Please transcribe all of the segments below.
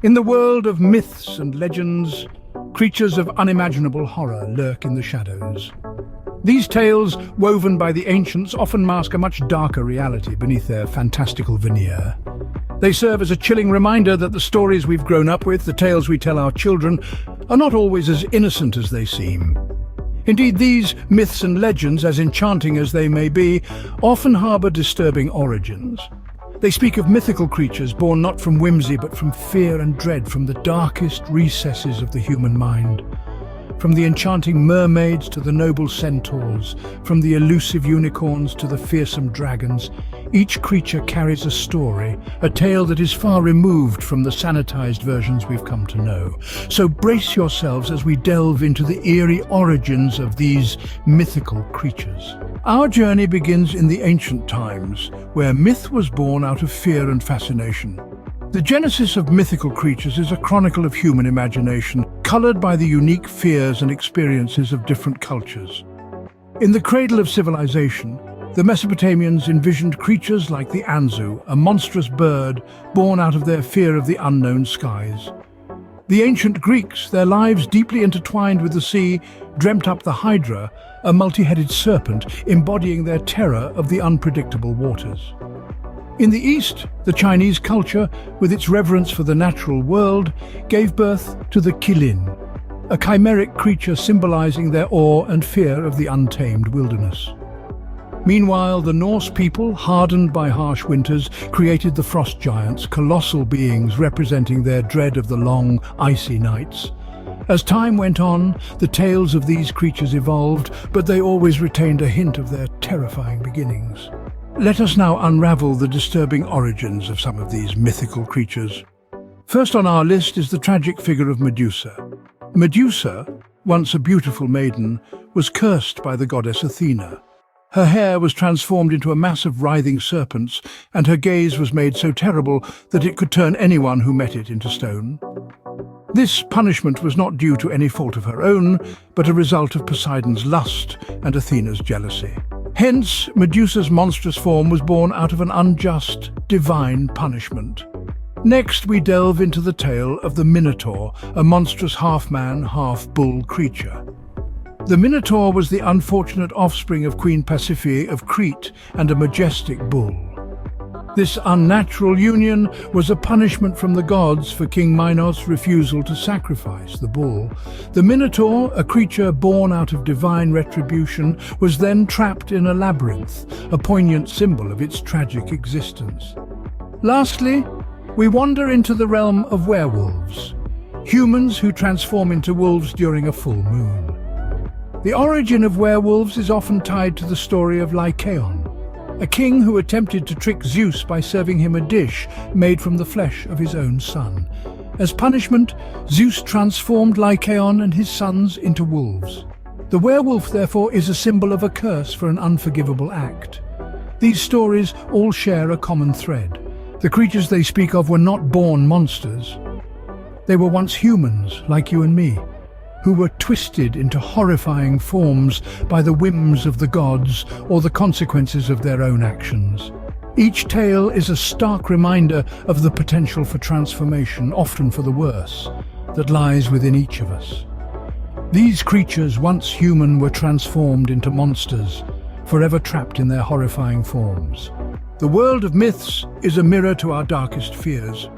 In the world of myths and legends, creatures of unimaginable horror lurk in the shadows. These tales, woven by the ancients, often mask a much darker reality beneath their fantastical veneer. They serve as a chilling reminder that the stories we've grown up with, the tales we tell our children, are not always as innocent as they seem. Indeed, these myths and legends, as enchanting as they may be, often harbour disturbing origins. They speak of mythical creatures born not from whimsy but from fear and dread, from the darkest recesses of the human mind. From the enchanting mermaids to the noble centaurs, from the elusive unicorns to the fearsome dragons, each creature carries a story, a tale that is far removed from the sanitized versions we've come to know. So brace yourselves as we delve into the eerie origins of these mythical creatures. Our journey begins in the ancient times, where myth was born out of fear and fascination. The genesis of mythical creatures is a chronicle of human imagination, colored by the unique fears and experiences of different cultures. In the cradle of civilization, the Mesopotamians envisioned creatures like the Anzu, a monstrous bird born out of their fear of the unknown skies. The ancient Greeks, their lives deeply intertwined with the sea, dreamt up the Hydra, a multi-headed serpent embodying their terror of the unpredictable waters. In the East, the Chinese culture, with its reverence for the natural world, gave birth to the Qilin, a chimeric creature symbolizing their awe and fear of the untamed wilderness. Meanwhile, the Norse people, hardened by harsh winters, created the frost giants, colossal beings representing their dread of the long, icy nights. As time went on, the tales of these creatures evolved, but they always retained a hint of their terrifying beginnings. Let us now unravel the disturbing origins of some of these mythical creatures. First on our list is the tragic figure of Medusa. Medusa, once a beautiful maiden, was cursed by the goddess Athena. Her hair was transformed into a mass of writhing serpents, and her gaze was made so terrible that it could turn anyone who met it into stone. This punishment was not due to any fault of her own, but a result of Poseidon's lust and Athena's jealousy. Hence, Medusa's monstrous form was born out of an unjust, divine punishment. Next, we delve into the tale of the Minotaur, a monstrous half-man, half-bull creature. The Minotaur was the unfortunate offspring of Queen Pasiphae of Crete and a majestic bull. This unnatural union was a punishment from the gods for King Minos' refusal to sacrifice the bull. The Minotaur, a creature born out of divine retribution, was then trapped in a labyrinth, a poignant symbol of its tragic existence. Lastly, we wander into the realm of werewolves, humans who transform into wolves during a full moon. The origin of werewolves is often tied to the story of Lycaon, a king who attempted to trick Zeus by serving him a dish made from the flesh of his own son. As punishment, Zeus transformed Lycaon and his sons into wolves. The werewolf, therefore, is a symbol of a curse for an unforgivable act. These stories all share a common thread. The creatures they speak of were not born monsters. They were once humans, like you and me, who were twisted into horrifying forms by the whims of the gods or the consequences of their own actions. Each tale is a stark reminder of the potential for transformation, often for the worse, that lies within each of us. These creatures, once human, were transformed into monsters, forever trapped in their horrifying forms. The world of myths is a mirror to our darkest fears.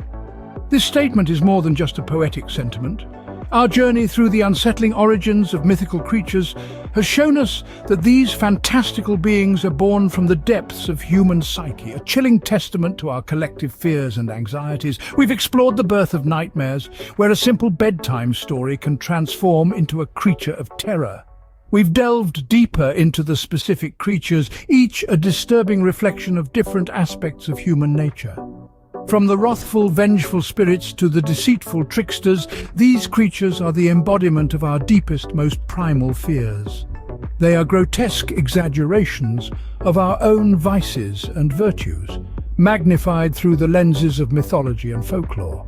This statement is more than just a poetic sentiment. Our journey through the unsettling origins of mythical creatures has shown us that these fantastical beings are born from the depths of human psyche, a chilling testament to our collective fears and anxieties. We've explored the birth of nightmares, where a simple bedtime story can transform into a creature of terror. We've delved deeper into the specific creatures, each a disturbing reflection of different aspects of human nature. From the wrathful, vengeful spirits to the deceitful tricksters, these creatures are the embodiment of our deepest, most primal fears. They are grotesque exaggerations of our own vices and virtues, magnified through the lenses of mythology and folklore.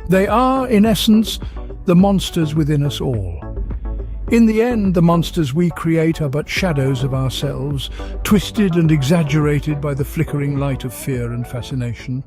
They are, in essence, the monsters within us all. In the end, the monsters we create are but shadows of ourselves, twisted and exaggerated by the flickering light of fear and fascination.